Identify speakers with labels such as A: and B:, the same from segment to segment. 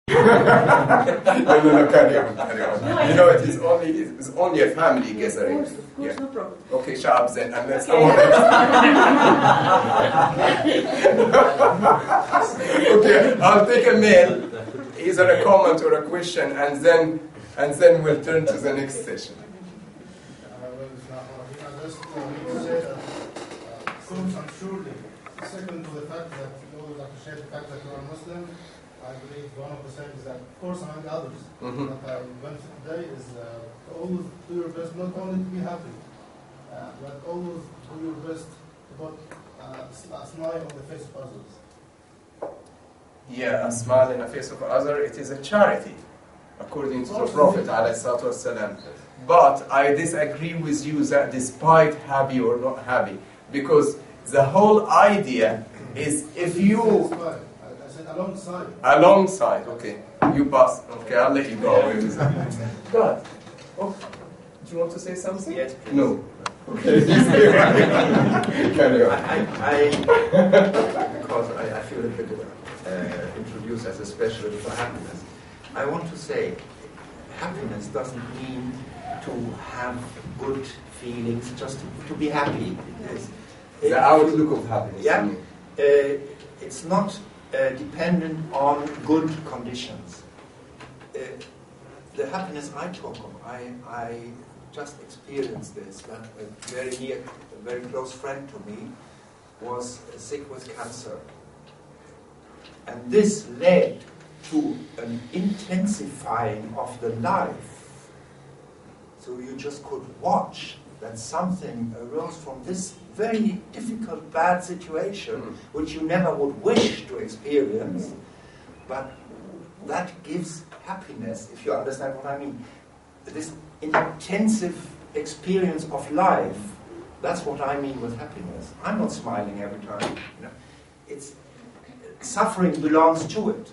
A: No, carry on. You know, it's only a family gathering.
B: Of course, no problem.
A: Okay, sharp then, and then someone else. Okay, I'll take a mail, either a comment or a question, and then we'll turn to the next session.
C: I'm surely, second to the fact that in order to appreciate the fact that you are Muslim, I believe one of the things that, of course, among others, that I went through today is always do your best not only to be happy, but always do your best to put a smile on the face of others.
A: Yeah, a smile in the face of other, it is a charity, according to the Prophet ﷺ. But I disagree with you that despite happy or not happy, because the whole idea is if you...
C: I said alongside.
A: Alongside, okay. You pass. Okay, I'll let you go away with that. God. Oh, do you want to say something?
D: Yes, please.
A: No. Okay. Carry on.
D: Because I feel a bit introduced as a specialist for happiness. I want to say, happiness doesn't mean to have good feelings, just to be happy.
A: The outlook of happiness.
D: Yeah. It's not dependent on good conditions. The happiness I talk of, I just experienced this. That a very close friend to me was sick with cancer. And this led to an intensifying of the life. So you just could watch that something arose from this very difficult, bad situation, which you never would wish to experience, but that gives happiness, if you understand what I mean. This intensive experience of life, that's what I mean with happiness. I'm not smiling every time. You know, it's suffering belongs to it.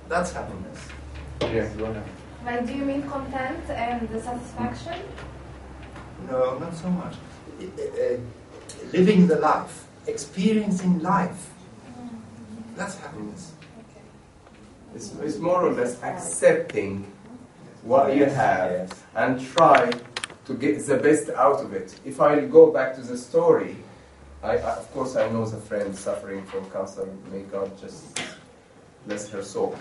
D: That's happiness.
A: Yes.
E: Like, do you mean content and the satisfaction?
D: No, not so much. Living the life, experiencing life, that's happiness.
A: It's more or less accepting what you have and try to get the best out of it. If I go back to the story, of course I know the friend suffering from cancer. May God just bless her soul.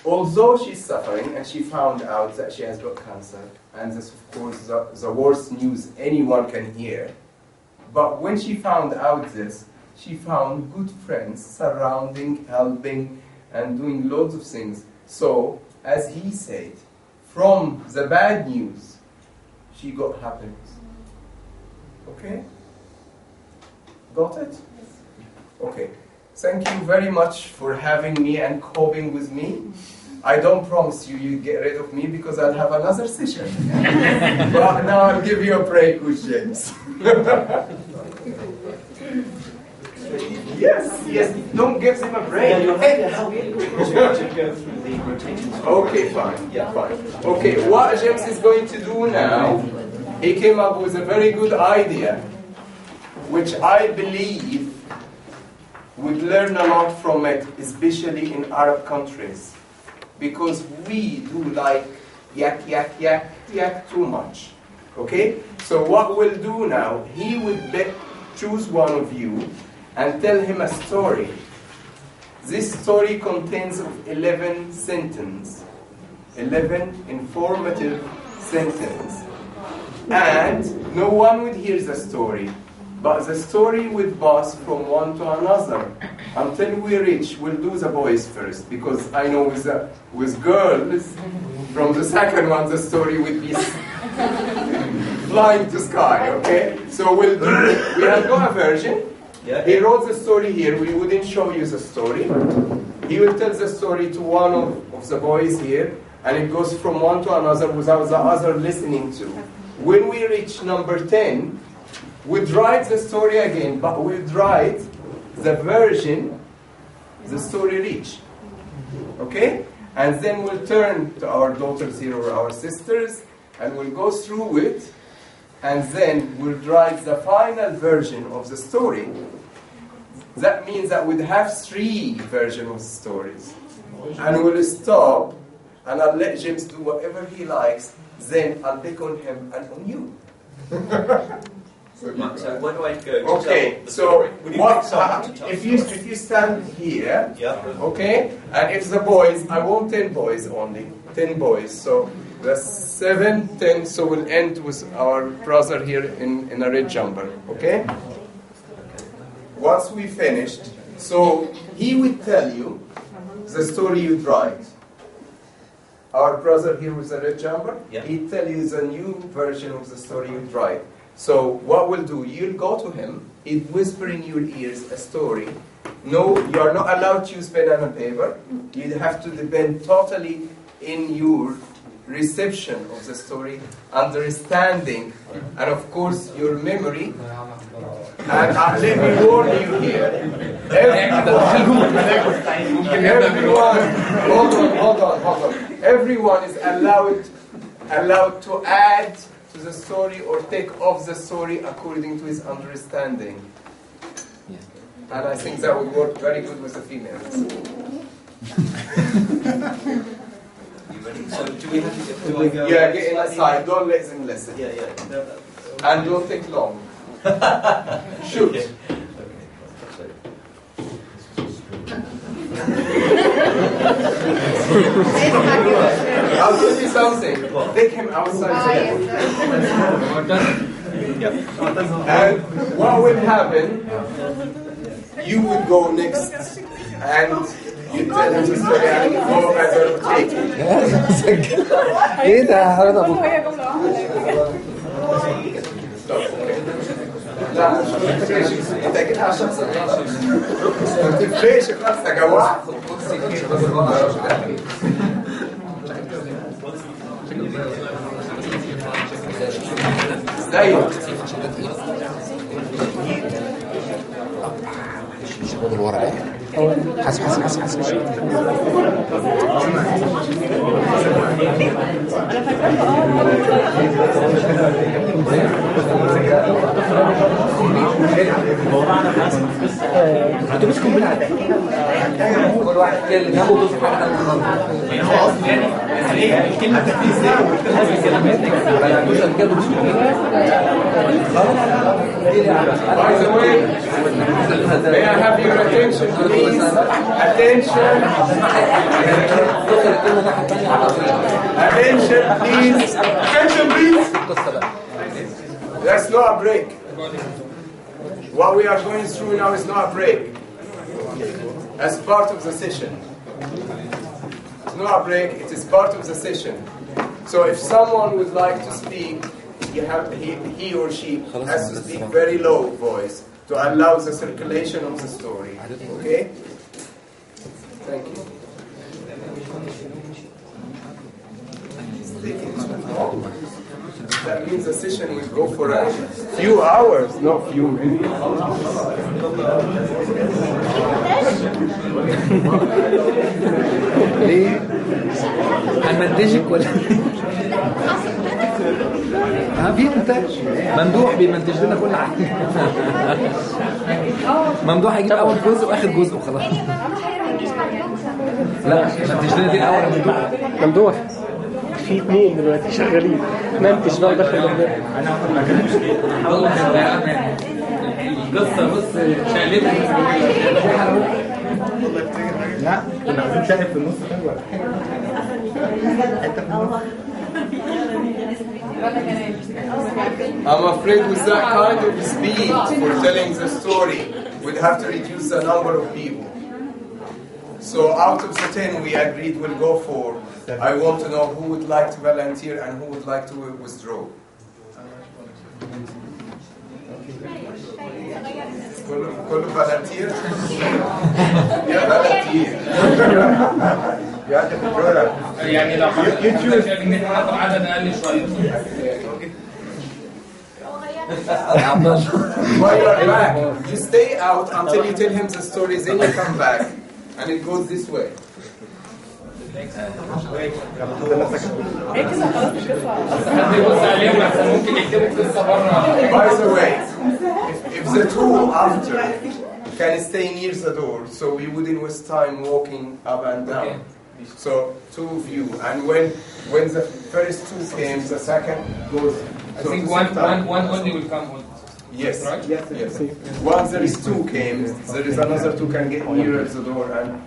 A: Although she's suffering and she found out that she has got cancer, and this of course the worst news anyone can hear, but when she found out this, she found good friends surrounding, helping, and doing loads of things. So, as he said, from the bad news, she got happiness. Okay? Got it? Okay. Thank you very much for having me and coping with me. I don't promise you get rid of me because I'll have another session. But now I'll give you a break with James. Yes, don't give him a break.
F: Yeah, you'll have to help me to go through the rotating.
A: Okay, fine. Okay, what James is going to do now, he came up with a very good idea, which I believe we'd learn a lot from it, especially in Arab countries, because we do like yak too much. Okay? So what we'll do now, he would choose one of you and tell him a story. This story contains 11 sentences, 11 informative sentences. And no one would hear the story, but the story would pass from one to another until we reach. We'll do the boys first, because I know with girls, from the second one the story would be flying to sky. Okay, so we have got a version. He wrote the story here. We wouldn't show you the story. He will tell the story to one of the boys here, and it goes from one to another without the other listening to. When we reach number 10, we'd write the story again, but we'd write the version the story reached. Okay? And then we'll turn to our daughters here or our sisters, and we'll go through it, and then we'll write the final version of the story. that means that we'd have 3 versions of stories. And we'll stop, and I'll let James do whatever he likes, then I'll pick on him and on you.
F: So where do I go?
A: Okay, so if you stand here, okay, and it's the boys, I want 10 boys only, 10 boys. So that's 7, 10, so we'll end with our brother here in a red jumper, okay? Once we finished, so he would tell you the story you'd write. Our brother here with the red jumper, he'd tell you the new version of the story you'd write. So what we'll do, you'll go to him, he'd whisper in your ears a story. No, you're not allowed to use pen and paper. You have to depend totally in your reception of the story, understanding, and of course your memory. And let me warn you here, hold on. Everyone is allowed to add to the story or take off the story according to his understanding. And I think that would work very good with the females.
F: So do we have to do I go?
A: Yeah, get inside. Don't let them listen. And don't take long. Shoot.
F: Okay.
A: I'll tell you something. Take him outside. And what will happen? You would go next, and you tell him the story, and go as a rotating.
B: ايه ده هذا ابو
A: لا انت اكيد هالشخص انت ليش خلاص تجوزت ازاي
B: شغل الورق حسب هتمسكوا بالله كل واحد كده اللي جنبه بص حاجه يعني هو اصلا يعني الكلمه تفيز ازاي
A: By the way, may I have your attention, please? Attention. Attention, please. Attention, please. That's not a break. What we are going through now is not a break. As part of the session. It's not a break, it is part of the session. So if someone would like to speak, he or she has to speak very low voice to allow the circulation of the story. Okay? Thank you. That means the session will go for a few hours, not few minutes.
B: ليه؟ هنمنتجك ولا في مونتاج ممدوح بيمنتج لنا كل حاجه ممدوح هيجيب اول جزء واخر جزء وخلاص لا منتج لنا دي الاول ممدوح
G: في 2 دلوقتي شغالين منتج بقى داخل
F: انا والله القصه بص شقلبت
C: لا كنا عايزين شاهد في النص كده ولا
A: I'm afraid with that kind of speed for telling the story, we'd have to reduce the number of people. So out of the 10 we agreed we'll go for, I want to know who would like to volunteer and who would like to withdraw. كله volunteer? Yeah, volunteer.
H: يعني لو حضرتك شايف ان احنا ناخد عدد اقل شويه
A: While you're back, you stay out until you tell him the stories, then you come back, and it goes this way. By the way, if the two after can stay near the door, so we wouldn't waste time walking up and down.
H: Okay.
A: So two of you, and when the first two came, the second goes.
H: I
A: so
H: think
A: to
H: one
A: sit down.
H: only will come on.
A: Yes.
H: Right?
A: Yes. Once there is two came, there is another two can get nearer the door and